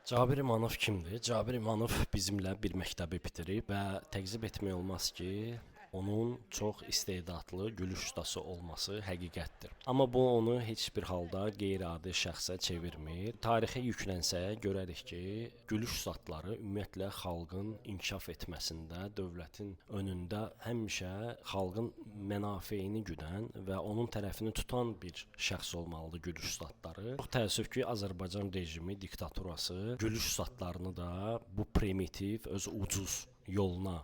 Cabir İmanov kimdir? Cabir İmanov bizimlə bir məktəbi bitirib və təzyiq etmək olmaz ki, onun çox istedadlı gülüş ustası olması həqiqətdir. Amma bu onu heç bir halda qeyri-adi şəxsə çevirmir. Tarixə yüklənsək görərik ki, gülüş ustadları ümumiyyətlə xalqın inkişaf etməsində, dövlətin önündə həmişə xalqın mənafeyini güdən və onun tərəfini tutan bir şəxs olmalıdır gülüş ustadları. Çox təəssüf ki, Azərbaycan rejimi, diktaturası gülüş ustadlarını da bu primitiv, öz ucuz yoluna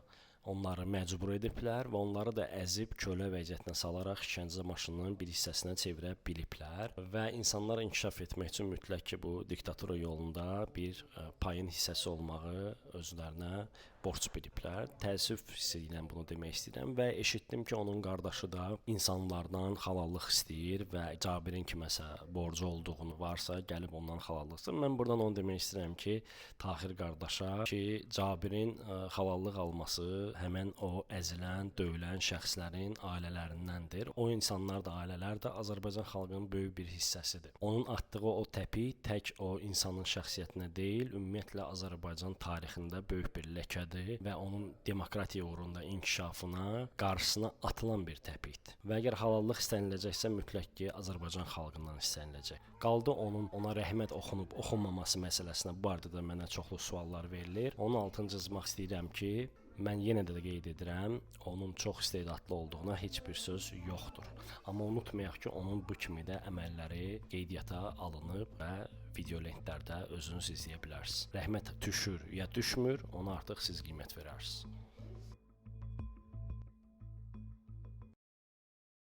onları məcbur ediblər və onları da əzib kölə vəziyyətinə salaraq işgəncə maşınının bir hissəsinə çevirə biliblər və insanlar inkişaf etmək üçün mütləq ki, bu diktatura yolunda bir payın hissəsi olmağı özlərinə borc biliblər. Təəssüf hissi ilə bunu demək istəyirəm və eşitdim ki, onun qardaşı da insanlardan halallıq istəyir və Cabirin kiməsə borcu olduğunu varsa gəlib ondan halallıq istəyir. Mən buradan onu demək istəyirəm ki, Tahir qardaşa ki, Cabirin halallıq alması həmən o əzilən, döyülən şəxslərin ailələrindəndir. O insanlar da, ailələr də Azərbaycan xalqının böyük bir hissəsidir. Onun atdığı o təpik tək o insanın şəxsiyyətinə deyil, ümumiyyətlə Azərbaycan tarixində böyük bir ləkədir və onun demokratiya uğrunda inkişafına qarşısına atılan bir təpikdir. Və əgər halallıq istəniləcəksə mütləq ki, Azərbaycan xalqından istəniləcək. Qaldı ona rəhmət oxunub oxunmaması məsələsinə bu arada da mənə çoxlu suallar verilir. Onun altını çizmək istəyirəm ki, mən yenə də qeyd edirəm, onun çox istedadlı olduğuna heç bir söz yoxdur. Amma unutmayaq ki, onun bu kimi də əməlləri qeydiyyata alınıb və video lentlərdə özünüz izləyə bilərsiniz. Rəhmət düşür ya düşmür, ona artıq siz qiymət verərsiniz.